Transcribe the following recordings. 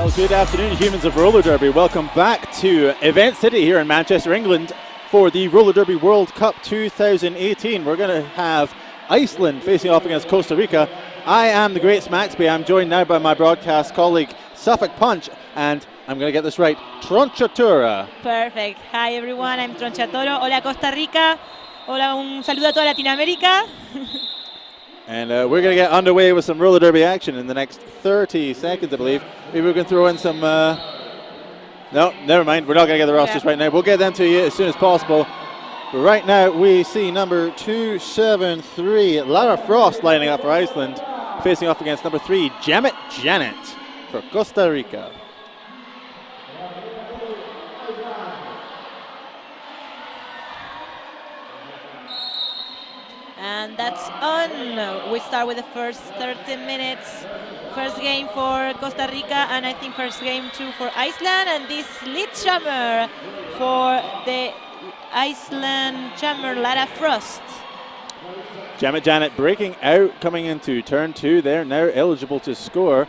Well, good afternoon, humans of roller derby. Welcome back to Event City here in Manchester, England for the Roller Derby World Cup 2018. We're going to have Iceland facing off against Costa Rica. I am the great Smacksby. I'm joined now by my broadcast colleague Suffolk Punch, and I'm going to get this right, Tronchatura. Perfect. Hi everyone, I'm Tronchatoro. Hola Costa Rica. Hola, un saludo a toda Latinoamérica. And we're going to get underway with some roller derby action in the next 30 seconds, I believe. Maybe we can throw in some... no, never mind. We're not going to get the rosters right now. We'll get them to you as soon as possible. But right now, we see number 273, Lara Frost, lining up for Iceland, facing off against number 3, Janet for Costa Rica. And that's on. We start with the first 30 minutes. First game for Costa Rica, and I think first game too for Iceland. And this lead jammer for the Iceland jammer, Lara Frost. Janet breaking out, coming into turn 2. They're now eligible to score.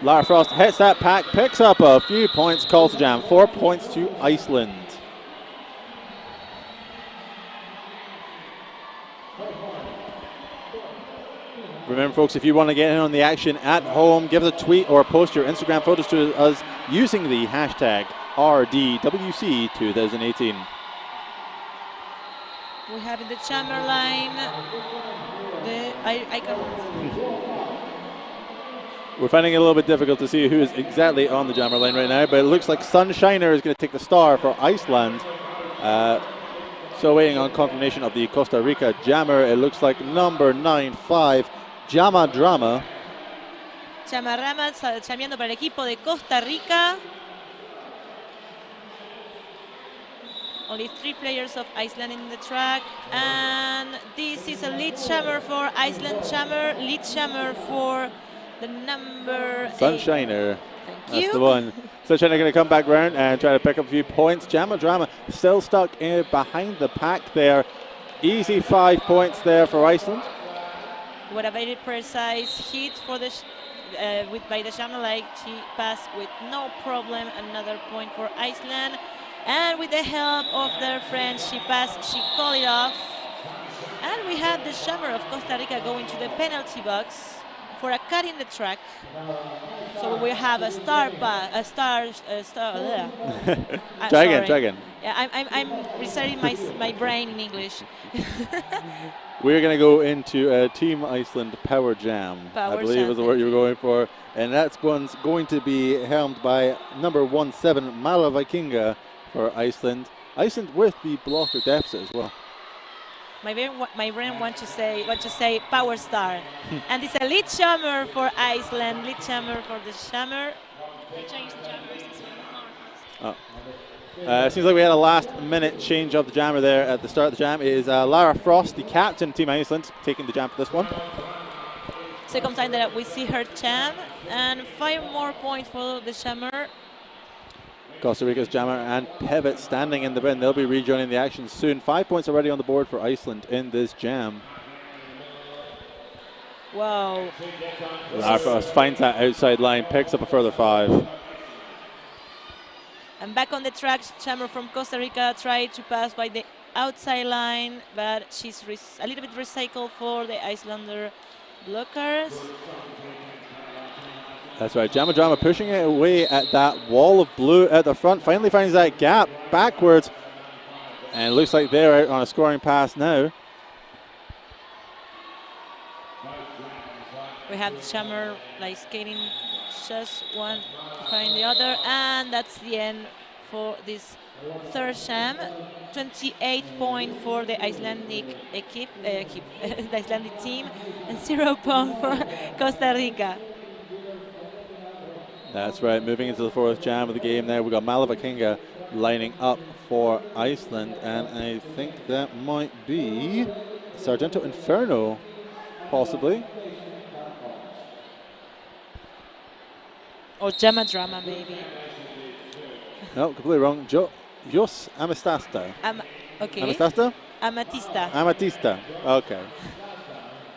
Lara Frost hits that pack, picks up a few points, calls the jam. 4 points to Iceland. Remember, folks, if you want to get in on the action at home, give us a tweet or post your Instagram photos to us using the hashtag RDWC2018. We have in the jammer line We're finding it a little bit difficult to see who is exactly on the jammer line right now, but it looks like Sunshiner is going to take the star for Iceland. So waiting on confirmation of the Costa Rica jammer, it looks like number 95, Jama Drama. Chamarrama chameando para el equipo de Costa Rica. Only 3 players of Iceland in the track, and this is a lead jammer for Iceland jammer, lead jammer for the number Sunshiner. 8. Thank That's you. the one. Sunshiner going to come back round and try to pick up a few points. Jama Drama still stuck in behind the pack there. Easy 5 points there for Iceland. What a very precise hit for the by the jammer, like she passed with no problem. Another point for Iceland. And with the help of their friends, she passed, she called it off. And we have the jammer of Costa Rica going to the penalty box for a cut in the track. So we have a star. Try sorry. again. Yeah, I'm reciting my brain in English. We're going to go into Team Iceland Power Jam, I believe is the word you were going for. And that's one's going to be helmed by number 17, Mala Vikinga for Iceland. Iceland with the blocker deficit as well. My brain wants to say Power Star. And it's a lead jammer for Iceland, lead jammer for the jammer. They changed the jammers this one. Seems like we had a last-minute change of the jammer there at the start of the jam. It is Lara Frost, the captain of Team Iceland, taking the jam for this one. Second time that we see her jam, and 5 more points for the jammer. Costa Rica's jammer and Pivot standing in the bin. They'll be rejoining the action soon. 5 points already on the board for Iceland in this jam. Wow. Lara Frost finds that outside line, picks up a further 5. And back on the track, jammer from Costa Rica tried to pass by the outside line, but she's a little bit recycled for the Icelander blockers. That's right, Jama Drama pushing it away at that wall of blue at the front. Finally finds that gap backwards. And it looks like they're out on a scoring pass now. We have the jammer like skating just one behind the other, and that's the end for this third jam. 28 points for the Icelandic the Icelandic team, and 0 points for Costa Rica. That's right, moving into the fourth jam of the game now. We've got Mala Vikinga lining up for Iceland, and I think that might be Sargento Inferno, possibly. Or Jama Drama, maybe. No, completely wrong. Jos Amistasta. Okay. Amistasta? Amatista. Amatista. Okay.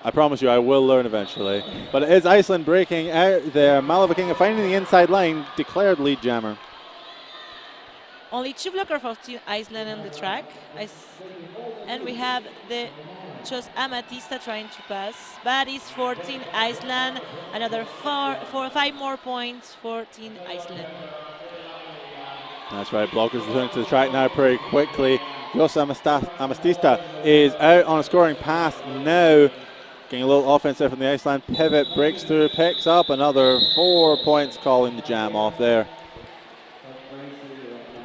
I promise you I will learn eventually. But it is Iceland breaking out there. Malavakinga finding the inside line, declared lead jammer. Only 2 blockers for Team Iceland on the track. And we have the just Amatista trying to pass. But it's for Team Iceland. Another 5 more points for Team Iceland. That's right, blockers returning to the track now pretty quickly. Jos Amatista is out on a scoring path now. Getting a little offense there from the Iceland pivot, breaks through, picks up another 4 points, calling the jam off there.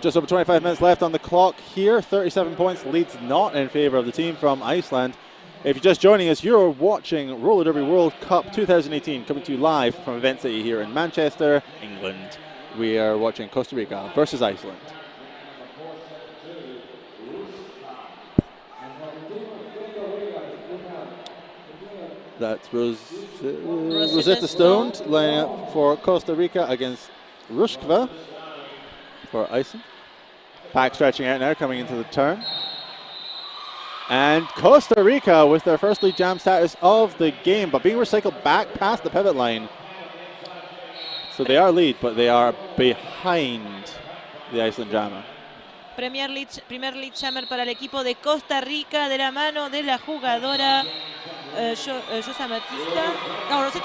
Just over 25 minutes left on the clock here. 37 points leads not in favour of the team from Iceland. If you're just joining us, you're watching Roller Derby World Cup 2018 coming to you live from Event City here in Manchester, England. We are watching Costa Rica versus Iceland. That's Rosetta Stone lining up for Costa Rica against Rushkva for Iceland. Pack stretching out now, coming into the turn. And Costa Rica with their first lead jam status of the game, but being recycled back past the pivot line. So they are lead, but they are behind the Iceland jammer. Primer lead jammer para el equipo de Costa Rica de la mano de la jugadora Rosetta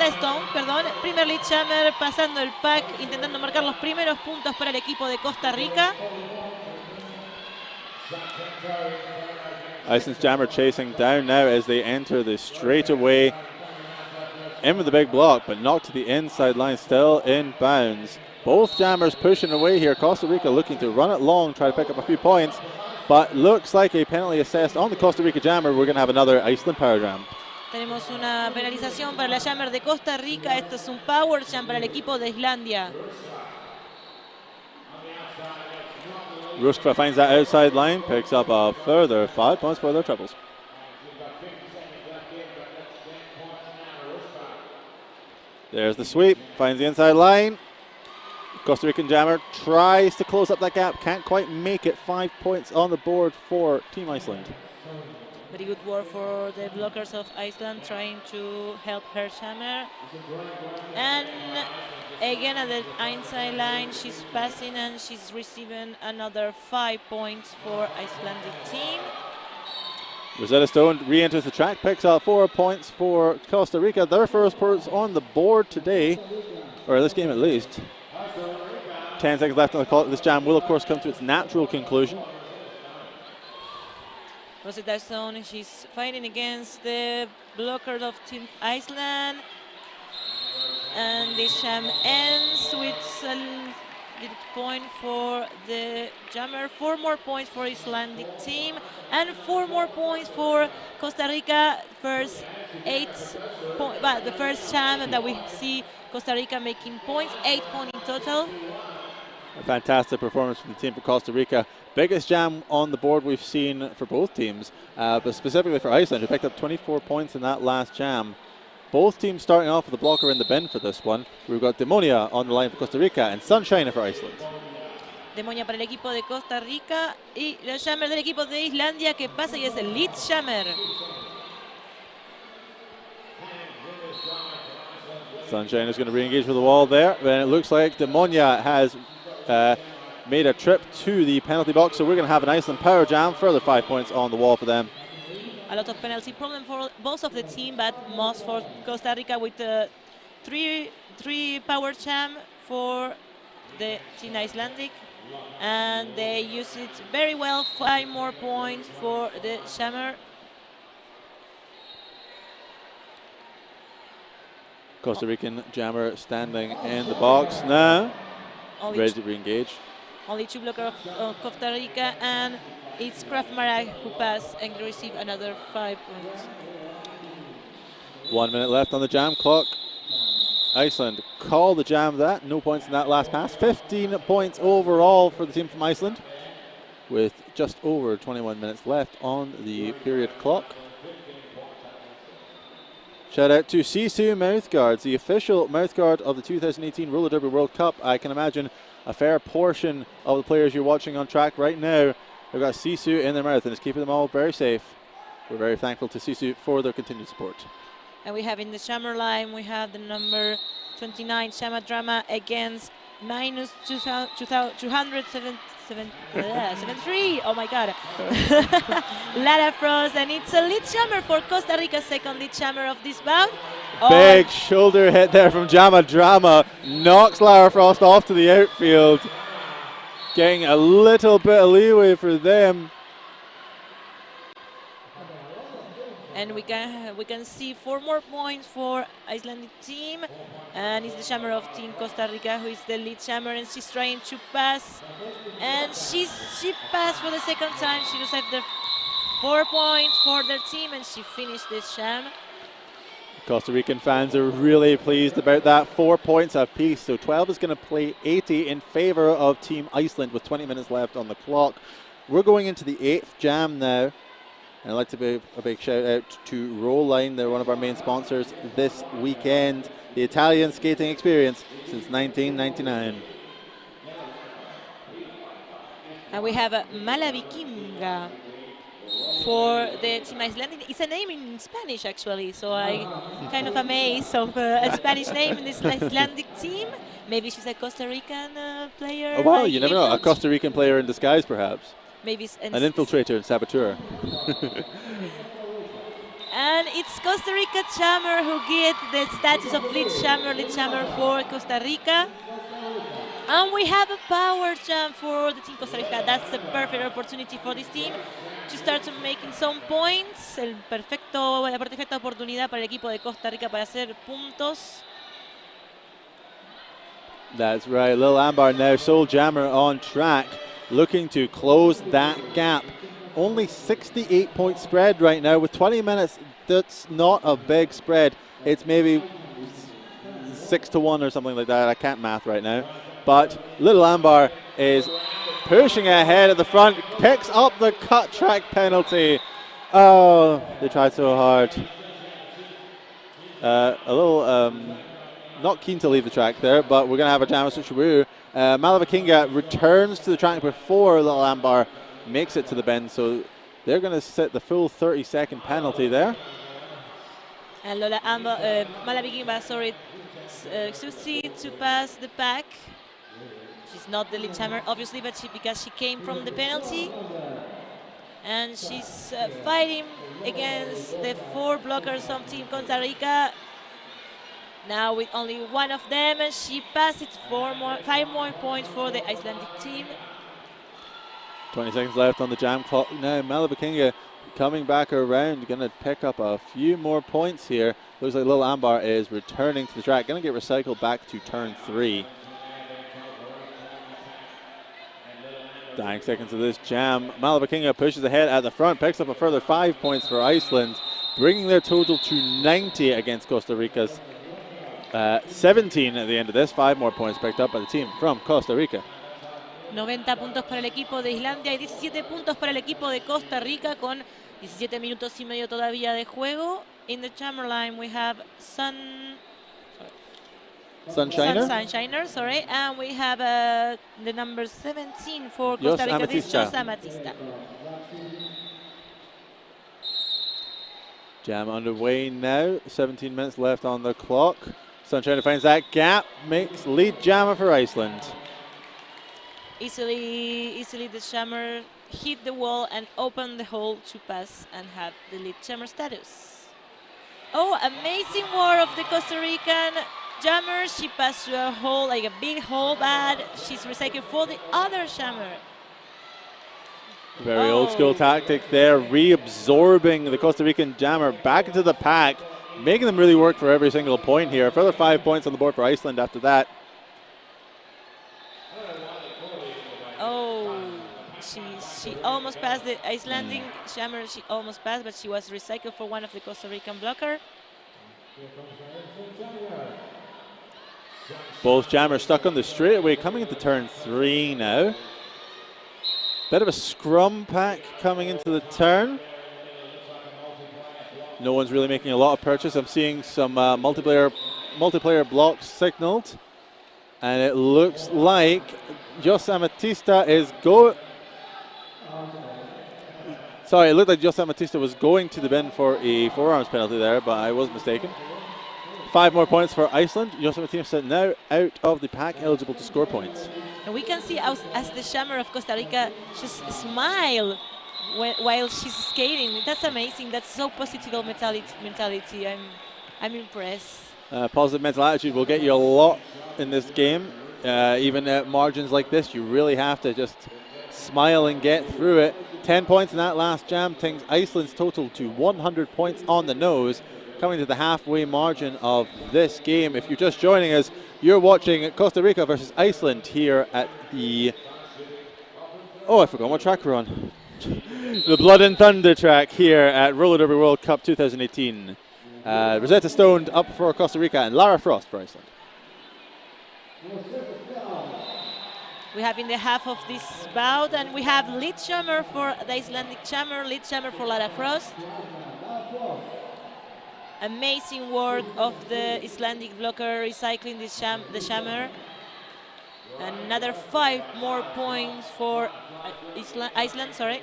Stone, perdón. Primer lead jammer pasando el pack, intentando marcar los primeros puntos para el equipo de Costa Rica. Iceland's jammer chasing down now as they enter the straightaway. In with the big block, but knocked to the inside line, still in bounds. Both jammers pushing away here. Costa Rica looking to run it long, try to pick up a few points, but looks like a penalty assessed on the Costa Rica jammer. We're going to have another Iceland power jam. Tenemos una penalización para la jammer de Costa Rica. Esto es un power jam para el equipo de Islandia. Rushkva finds that outside line, picks up a further 5 points for their troubles. There's the sweep, finds the inside line. Costa Rican jammer tries to close up that gap, can't quite make it. 5 points on the board for Team Iceland. Very good work for the blockers of Iceland, trying to help her jammer. And again at the inside line, she's passing and she's receiving another 5 points for Icelandic team. Rosetta Stone re-enters the track, picks up 4 points for Costa Rica. Their first points on the board today, or this game at least. 10 seconds left on the clock. This jam will, of course, come to its natural conclusion. Rosetta Stone, she's fighting against the blockers of Team Iceland. And this jam ends with a little point for the jammer. 4 more points for Icelandic team and 4 more points for Costa Rica. First 8 points, but the first jam that we see Costa Rica making points, 8 points in total. A fantastic performance from the team for Costa Rica. Biggest jam on the board we've seen for both teams, but specifically for Iceland, who picked up 24 points in that last jam. Both teams starting off with a blocker in the bin for this one. We've got Demonia on the line for Costa Rica and Sunshine for Iceland. Demonia para el equipo de Costa Rica y los jammers del equipo de Islandia que pasa y es el lead jammer. Sunshine is going to re-engage with the wall there, and it looks like Demonia has made a trip to the penalty box, so we're going to have an Iceland power jam. Further 5 points on the wall for them. A lot of penalty problem for both of the team, but most for Costa Rica with three power jam for the Team Icelandic, and they use it very well. 5 more points for the jammer. Costa Rican jammer standing in the box now, ready to re-engage. Only 2 blockers of Costa Rica, and it's Kraft Marag who passed and received another 5 points. 1 minute left on the jam clock. Iceland call the jam that. No points in that last pass. 15 points overall for the team from Iceland, with just over 21 minutes left on the period clock. Shout out to Sisu Mouthguards, the official mouthguard of the 2018 Roller Derby World Cup. I can imagine a fair portion of the players you're watching on track right now have got Sisu in their mouth, and it's keeping them all very safe. We're very thankful to Sisu for their continued support. And we have in the jammer line, we have the number 29, Shama Drama, against minus 273. Oh my God. Lara Frost, and it's a lead jammer for Costa Rica, second lead jammer of this bout. Big shoulder hit there from Jama Drama. Knocks Lara Frost off to the outfield. Getting a little bit of leeway for them. And we can see 4 more points for Icelandic team, and it's the jammer of Team Costa Rica who is the lead jammer, and she's trying to pass, and she passed for the second time. She received the 4 points for their team, and she finished this jam. Costa Rican fans are really pleased about that. 4 points apiece, so 12 is going to play 80 in favor of Team Iceland with 20 minutes left on the clock. We're going into the 8th jam now. And I'd like to give a big shout out to Rollline. They're one of our main sponsors this weekend. The Italian skating experience since 1999. And we have Malavikinga for the Team Icelandic. It's a name in Spanish actually, so I'm kind of amazed of a Spanish name in this Icelandic team. Maybe she's a Costa Rican player. Oh wow, you never know. A Costa Rican player in disguise perhaps. Maybe an infiltrator and saboteur. And it's Costa Rica jammer who get the status of lead jammer for Costa Rica. And we have a power jam for the Team Costa Rica. That's the perfect opportunity for this team to start making some points. La perfecta oportunidad para el equipo de Costa Rica para hacer puntos. That's right. Lil Ambar now, sole jammer on track, looking to close that gap. Only 68-point spread right now with 20 minutes. That's not a big spread. It's maybe 6-1 or something like that. I can't math right now. But Little Ambar is pushing ahead at the front, picks up the cut track penalty. Oh, they tried so hard. A little not keen to leave the track there, but we're going to have a jam switcheroo. Malavikinga returns to the track before Little Ambar makes it to the bend, so they're going to set the full 30-second penalty there. And Malavikinga, succeed to pass the pack. She's not the lead jammer, obviously, but because she came from the penalty. And she's fighting against the 4 blockers of Team Costa Rica. Now with only one of them, and she passes 5 more points for the Icelandic team. 20 seconds left on the jam clock. Now Malavikinga coming back around, going to pick up a few more points here. Looks like Lil Ambar is returning to the track, going to get recycled back to turn 3. Dying seconds of this jam. Malavikinga pushes ahead at the front, picks up a further 5 points for Iceland, bringing their total to 90 against Costa Rica's 17 at the end of this. 5 more points picked up by the team from Costa Rica. 90 puntos para el equipo de Islandia y 17 puntos para el equipo de Costa Rica con 17 minutos y medio todavía de juego. In the jammer line we have Sunshiner, sorry, and we have the number 17 for Costa Rica, this is Jos Amatista. Jam underway now, 17 minutes left on the clock. Sunshiner finds that gap, makes lead jammer for Iceland. Easily the jammer hit the wall and open the hole to pass and have the lead jammer status. Oh, amazing work of the Costa Rican jammer. She passed through a hole, like a big hole, but she's recycled for the other jammer. Very old school tactic there, reabsorbing the Costa Rican jammer back into the pack, making them really work for every single point here. Further 5 points on the board for Iceland after that. Oh, she almost passed the Icelandic jammer. She almost passed, but she was recycled for one of the Costa Rican blocker. Both jammers stuck on the straightaway, coming into turn 3 now. Bit of a scrum pack coming into the turn. No one's really making a lot of purchase. I'm seeing some multiplayer blocks signaled. And it looks like Jos Amatista is Sorry, it looked like José Batista was going to the bin for a forearms penalty there, but I was mistaken. 5 more points for Iceland. José Batista now out of the pack, eligible to score points. And we can see as the jammer of Costa Rica just smile while she's skating. That's amazing. That's so positive mentality. I'm impressed. Positive mental attitude will get you a lot in this game. Even at margins like this, you really have to just smile and get through it. 10 points in that last jam takes Iceland's total to 100 points on the nose, coming to the halfway margin of this game. If you're just joining us, you're watching Costa Rica versus Iceland here at the... Oh, I forgot what track we're on. The Blood and Thunder track here at Roller Derby World Cup 2018. Rosetta Stone up for Costa Rica and Lara Frost for Iceland. We have in the half of this bout, and we have lead jammer for the Icelandic jammer, lead jammer for Lara Frost. Amazing work of the Icelandic blocker recycling the jammer. Another 5 more points for Iceland, sorry.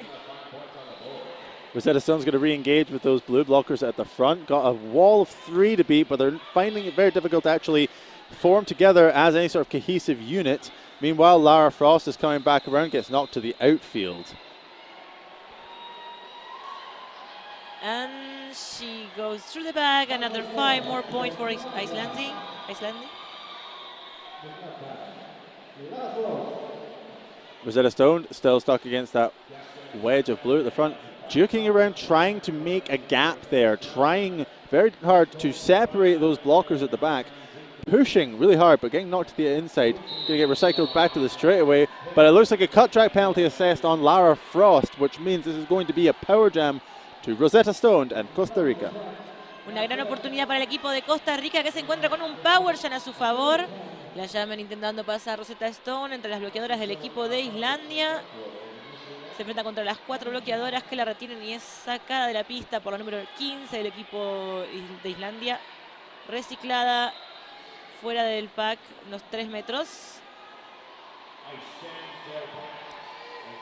Rosetta Stone's going to re-engage with those blue blockers at the front. Got a wall of 3 to beat, but they're finding it very difficult to actually form together as any sort of cohesive unit. Meanwhile, Lara Frost is coming back around, gets knocked to the outfield. And she goes through the bag. Another 5 more points for Icelandic. Rosetta Stone still stuck against that wedge of blue at the front, juking around, trying to make a gap there, trying very hard to separate those blockers at the back, pushing really hard, but getting knocked to the inside. Going to get recycled back to the straightaway, but it looks like a cut track penalty assessed on Lara Frost, which means this is going to be a power jam to Rosetta Stone and Costa Rica. Una gran oportunidad para el equipo de Costa Rica, que se encuentra con un power jam a su favor. La llaman intentando pasar a Rosetta Stone entre las bloqueadoras del equipo de Islandia. Se enfrenta contra las 4 bloqueadoras que la retienen y es sacada de la pista por la número 15 del equipo de Islandia. Reciclada fuera del pack, unos 3 metros.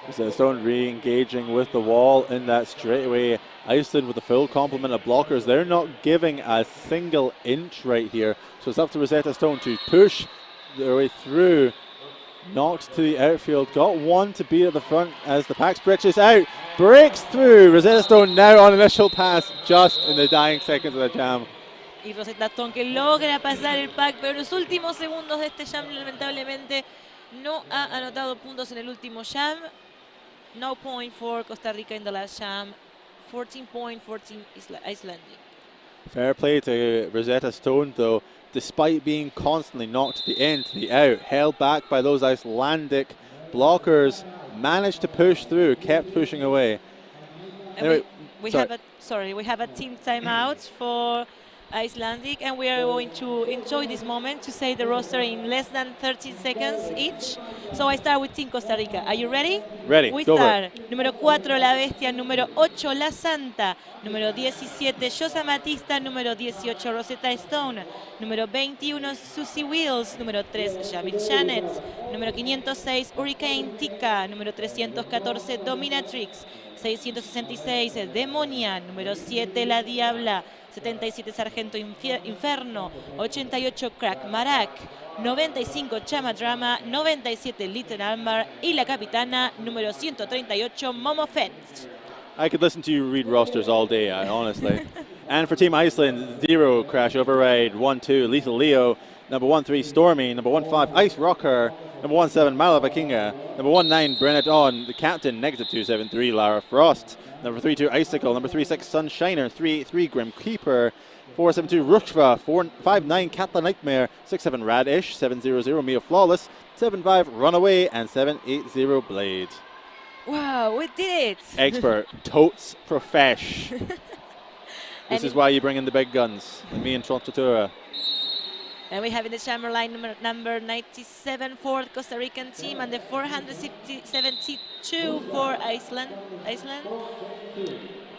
Rosetta Stone re-engaging with the wall in that straightaway. Iceland with a full complement of blockers. They're not giving a single inch right here. So it's up to Rosetta Stone to push their way through. Knocked to the outfield. Got 1 to beat at the front as the pack stretches out. Breaks through. Rosetta Stone now on initial pass just in the dying seconds of the jam. Y Rosetta Stone que logra pasar el pack, pero en los últimos segundos de este jam lamentablemente no ha anotado puntos en el último jam. No point for Costa Rica in the last jam. 14 point, 14 Icelandic. Fair play to Rosetta Stone though, despite being constantly knocked to the in, to the out, held back by those Icelandic blockers, managed to push through, kept pushing away. Anyway, we have a team timeout for Icelandic, and we are going to enjoy this moment to say the roster in less than 30 seconds each. So I start with Team Costa Rica. Are you ready? Ready. We Go start. Número 4, La Bestia. Número 8, La Santa. Número 17, José Batista. Número 18, Rosetta Stone. Número 21, Susie Wills. Número 3, Jamil Janet. Número 506, Hurricane Tika. Número 314, Dominatrix. 666, Demonia. Número 7, La Diabla. 77, Sargento Inferno. 88, Crack Marak. 95, Chama Drama. 97, Little Amber. Y la capitana, número 138, Momo Fett. I could listen to you read rosters all day, honestly. And for Team Iceland, 0, Crash Override. 1-2, Lethal Leo. Number 1-3, Stormy. Number 1-5, Ice Rocker. Number 1-7, Malava Kinga. Number 1-9, Brennet On. The captain, -273, Lara Frost. Number 3-2, Icicle. Number 3-6, Sunshiner. 3-8-3, Grim Keeper. 4-7-2, Rushva. 4-5-9, Katla Nightmare. 6-7, Radish. 7-0-0, Mia Flawless. 7-5, Runaway. And 7-8-0, Blade. Wow, we did it! Expert, totes profesh. This is why you bring in the big guns, like me and Trontatura. And we have in the chamber line number 97 for the Costa Rican team and the 472 for Iceland.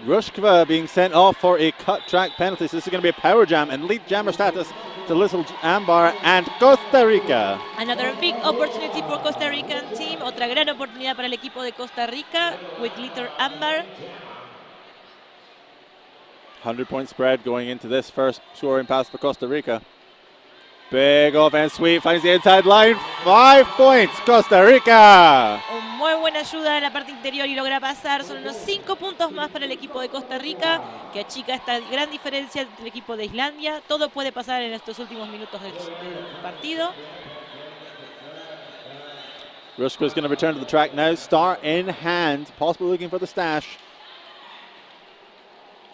Rushkva being sent off for a cut track penalty. So this is going to be a power jam and lead jammer status to Little Amber and Costa Rica. Another big opportunity for Costa Rican team. Otra gran oportunidad para el equipo de Costa Rica with Little Amber. 100-point spread going into this first scoring pass for Costa Rica. Big offense sweep, finds the inside line. 5 points, Costa Rica. Muy buena ayuda en la parte interior y logra pasar. Son unos 5 puntos más para el equipo de Costa Rica, que achica esta gran diferencia entre el equipo de Islandia. Todo puede pasar en estos últimos minutos del partido. Rushko is going to return to the track now. Start in hand, possibly looking for the stash.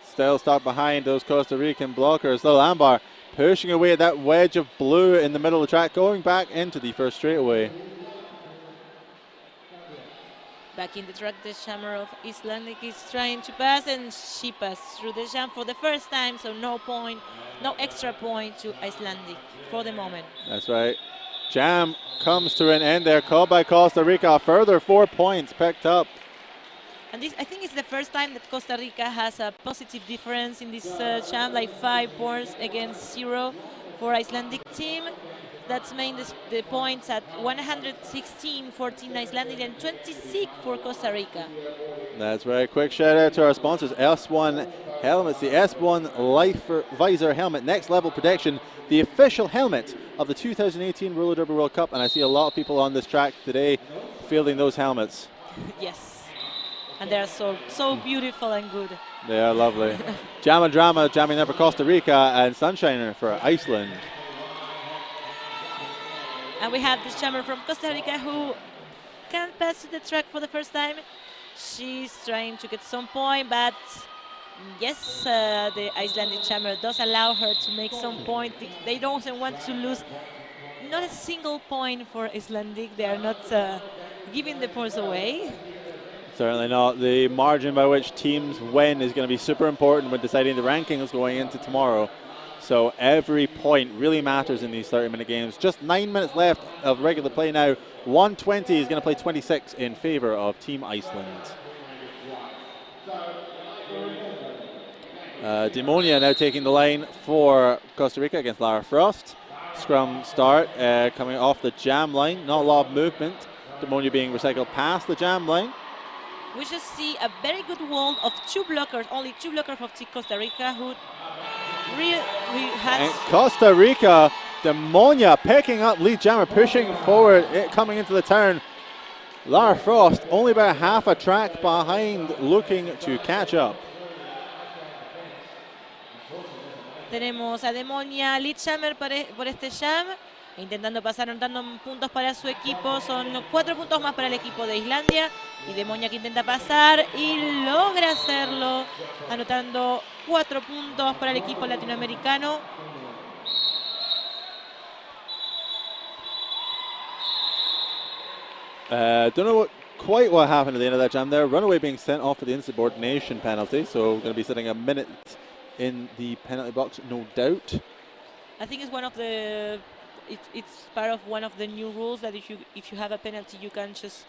Still stuck behind those Costa Rican blockers. Though Ambar pushing away at that wedge of blue in the middle of the track, going back into the first straightaway. Back in the track, the jammer of Icelandic is trying to pass, and she passed through the jam for the first time, so no point, no extra point to Icelandic for the moment. That's right. Jam comes to an end there, called by Costa Rica. A further 4 points picked up. And this, I think it's the first time that Costa Rica has a positive difference in this jam, like 5 points against 0 for Icelandic team. That's made the points at 116-14 Icelandic and 26 for Costa Rica. That's right. Quick shout out to our sponsors, S1 Helmets, the S1 Life Visor Helmet, next level protection, the official helmet of the 2018 Roller Derby World Cup. And I see a lot of people on this track today fielding those helmets. Yes, and they are so beautiful and good. They are lovely. Jam and Drama jamming there for Costa Rica, and Sunshiner for Iceland. And we have the jammer from Costa Rica who can't pass the track for the first time. She's trying to get some point, but yes, the Icelandic jammer does allow her to make some point. They don't want to lose not a single point for Icelandic. They are not giving the points away. Certainly not. The margin by which teams win is going to be super important when deciding the rankings going into tomorrow. So every point really matters in these 30-minute games. Just 9 minutes left of regular play now. 120 is going to play 26 in favor of Team Iceland. Demonia now taking the line for Costa Rica against Lara Frost. Scrum start coming off the jam line. Not a lot of movement. Demonia being recycled past the jam line. We just see a very good wall of 2 blockers, only 2 blockers of Costa Rica who and Costa Rica, Demonia picking up lead jammer, pushing forward, coming into the turn. Lara Frost only about half a track behind, looking to catch up. Tenemos a Demonia lead jammer por este jam, intentando pasar, anotando puntos para su equipo. Son 4 puntos más para el equipo de Islandia. Y Demonia que intenta pasar y logra hacerlo, anotando 4 puntos para el equipo latinoamericano. Don't know quite what happened at the end of that jam there. Runaway being sent off for the insubordination penalty, so going to be sitting a minute in the penalty box, no doubt. I think it's one of the, it's part of one of the new rules that if you have a penalty, you can just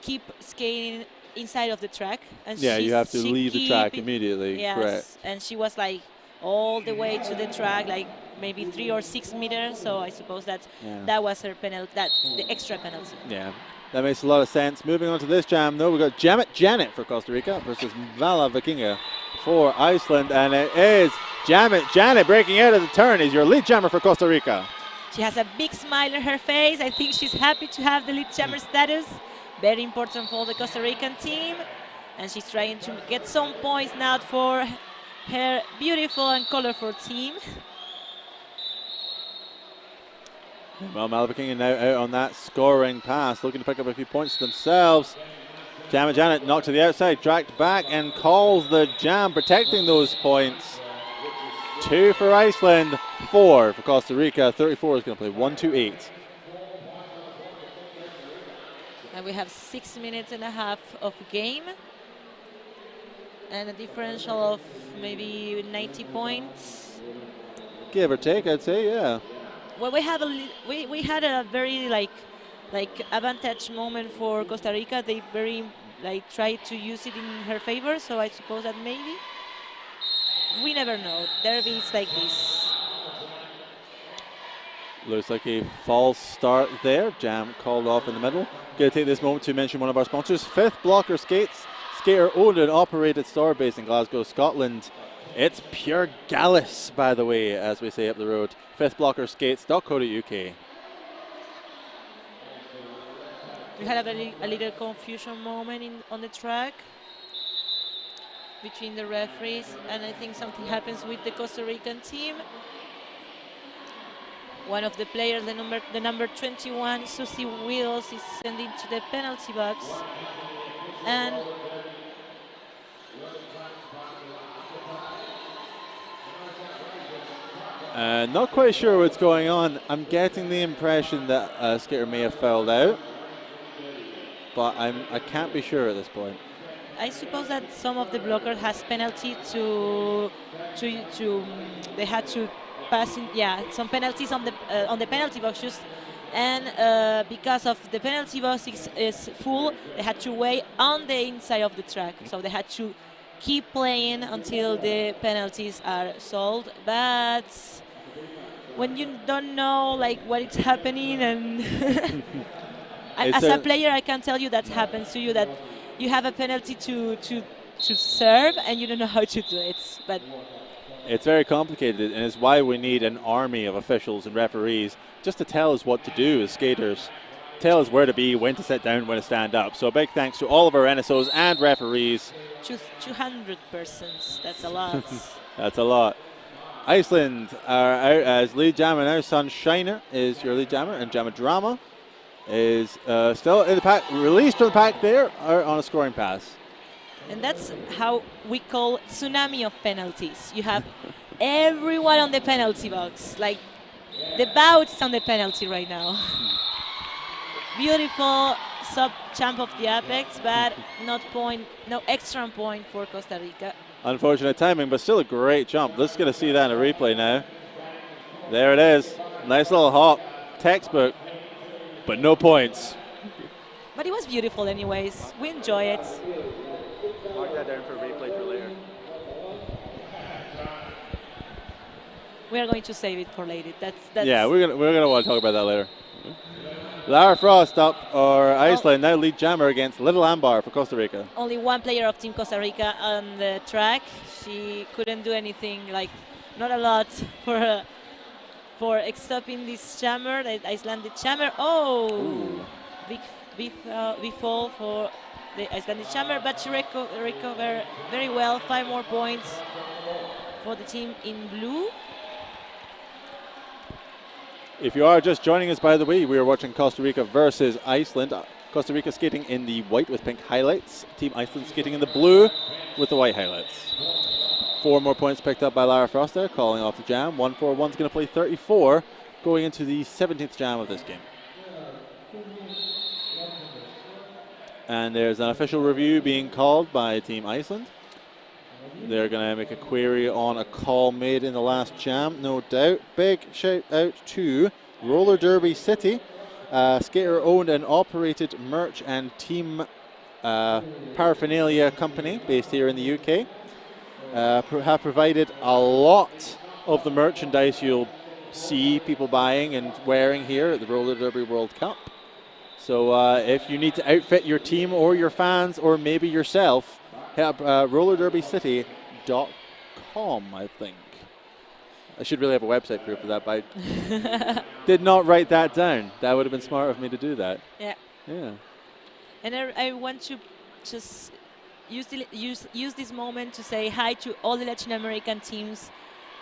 keep skating inside of the track. And yeah, you have to leave the track immediately. Yes, correct. And she was like all the way to the track, like maybe 3 or 6 meters. So I suppose that that was her penalty, the extra penalty. Yeah, that makes a lot of sense. Moving on to this jam, though, we've got Janet for Costa Rica versus Vala Vikinga for Iceland, and it is Janet breaking out of the turn is your lead jammer for Costa Rica. She has a big smile on her face. I think she's happy to have the lead jammer status. Very important for the Costa Rican team. And she's trying to get some points now for her beautiful and colorful team. Well, Malaviking now out on that scoring pass, looking to pick up a few points themselves. Janet knocked to the outside, dragged back and calls the jam, protecting those points. 2 for Iceland, 4 for Costa Rica. 34 is going to play 1-2-8. And we have 6 minutes and a half of game. And a differential of maybe 90 points. Give or take, I'd say, yeah. Well, we had a very like advantage moment for Costa Rica. They very tried to use it in her favor. So I suppose that maybe we never know. Derbies like this. Looks like a false start there. Jam called off in the middle. Going to take this moment to mention one of our sponsors, Fifth Blocker Skates. Skater owned and operated store based in Glasgow, Scotland. It's pure Gallus, by the way, as we say up the road. Fifthblockerskates.co.uk. We had a little confusion moment on the track between the referees, and I think something happens with the Costa Rican team. One of the players, the number 21, Susie Wills, is sent into the penalty box, and not quite sure what's going on. I'm getting the impression that a skater may have fouled out, but I can't be sure at this point. I suppose that some of the blockers has penalty to they had to pass in, some penalties on the penalty boxes, and because of the penalty box is full, they had to wait on the inside of the track, so they had to keep playing until the penalties are solved. But when you don't know like what is happening, and as a player, I can tell you that happens to you, that you have a penalty to serve and you don't know how to do it. But it's very complicated, and it's why we need an army of officials and referees just to tell us what to do as skaters, tell us where to be, when to sit down, when to stand up. So a big thanks to all of our NSOs and referees. 200 persons, that's a lot. That's a lot. Iceland are out as lead jammer now. Sunshiner is your lead jammer, and Jamadrama is still in the pack, released from the pack there, or on a scoring pass. And that's how we call tsunami of penalties. You have everyone on the penalty box, like the bouts on the penalty right now. Beautiful sub-champ of the Apex, but no extra point for Costa Rica. Unfortunate timing, but still a great jump. Let's get to see that in a replay now. There it is. Nice little hop. Textbook, but no points. But it was beautiful anyways. We enjoy it. Mark that down for a replay for later. We are going to save it for later. That's yeah, we're gonna want to talk about that later. Lara Frost up, or Iceland, now lead jammer against Little Ambar for Costa Rica. Only one player of Team Costa Rica on the track. She couldn't do anything, like not a lot for stopping this jammer, the Icelandic jammer. Oh, big fall for the Icelandic jammer, but she recovered very well. 5 more points for the team in blue. If you are just joining us, by the way, we are watching Costa Rica versus Iceland. Costa Rica skating in the white with pink highlights. Team Iceland skating in the blue with the white highlights. 4 more points picked up by Lara Frost there, calling off the jam. 141's going to play 34, going into the 17th jam of this game. And there's an official review being called by Team Iceland. They're going to make a query on a call made in the last jam, no doubt. Big shout out to Roller Derby City, skater owned and operated merch and team paraphernalia company based here in the UK. Have provided a lot of the merchandise you'll see people buying and wearing here at the Roller Derby World Cup. So if you need to outfit your team or your fans or maybe yourself, hit up rollerderbycity.com, I think. I should really have a website for that, but I did not write that down. That would have been smart of me to do that. Yeah. Yeah. And I want to just use this moment to say hi to all the Latin American teams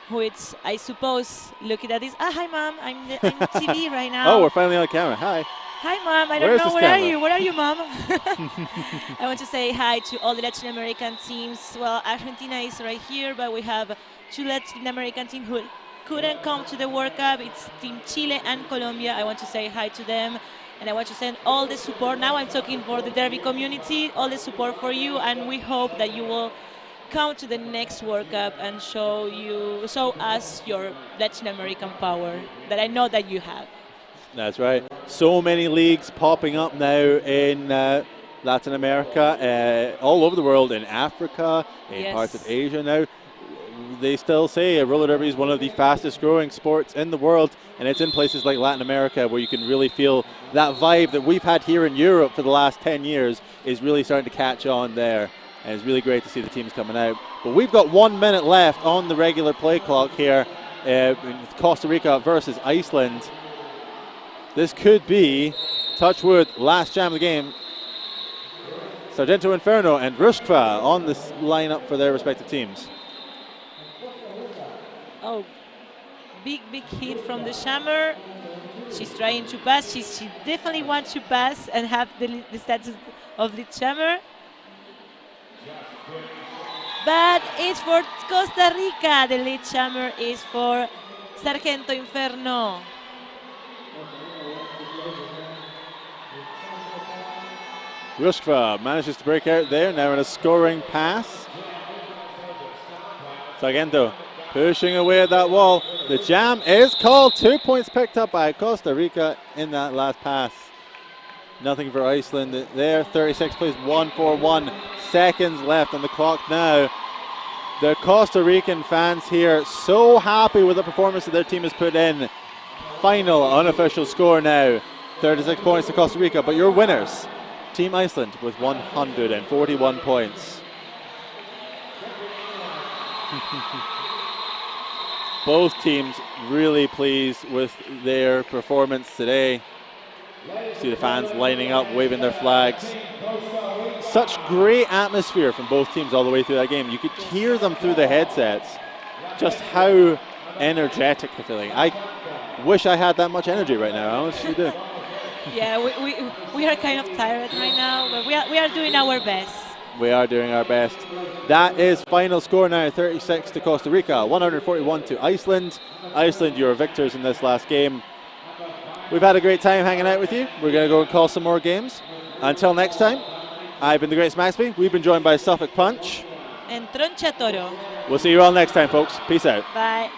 who it's, I suppose, looking at this. Hi, Mom. I'm on TV right now. Oh, we're finally on camera. Hi. Hi, Mom. I don't know. Where are you? Where are you, Mom? I want to say hi to all the Latin American teams. Well, Argentina is right here, but we have 2 Latin American teams who couldn't come to the World Cup. It's Team Chile and Colombia. I want to say hi to them. And I want to send all the support. Now I'm talking for the Derby community, all the support for you. And we hope that you will come to the next World Cup and show us your Latin American power that I know that you have. That's right. So many leagues popping up now in Latin America, all over the world, in Africa, in parts of Asia now. They still say roller derby is one of the fastest growing sports in the world, and it's in places like Latin America where you can really feel that vibe that we've had here in Europe for the last 10 years is really starting to catch on there. And it's really great to see the teams coming out. But we've got 1 minute left on the regular play clock here. Costa Rica versus Iceland. This could be, touch wood, last jam of the game. Sargento Inferno and Ruskva on this lineup for their respective teams. Oh, big hit from the Shammer. She's trying to pass. She definitely wants to pass and have the status of lead Shammer. But it's for Costa Rica. The lead Shammer is for Sargento Inferno. Ruskva manages to break out there, now in a scoring pass. Sargento pushing away at that wall. The jam is called. 2 points picked up by Costa Rica in that last pass. Nothing for Iceland there. 36 plays 141 seconds left on the clock now. The Costa Rican fans here so happy with the performance that their team has put in. Final unofficial score now. 36 points to Costa Rica, but your winners, Team Iceland with 141 points. Both teams really pleased with their performance today. See the fans lining up, waving their flags. Such great atmosphere from both teams all the way through that game. You could hear them through the headsets, just how energetic they're feeling. I wish I had that much energy right now. I honestly do. Yeah, we are kind of tired right now, but we are doing our best. We are doing our best. That is final score now, 36 to Costa Rica, 141 to Iceland. Iceland, your victors in this last game. We've had a great time hanging out with you. We're going to go and call some more games. Until next time, I've been the Great Smacksby. We've been joined by Suffolk Punch. And Troncha Toro. We'll see you all next time, folks. Peace out. Bye.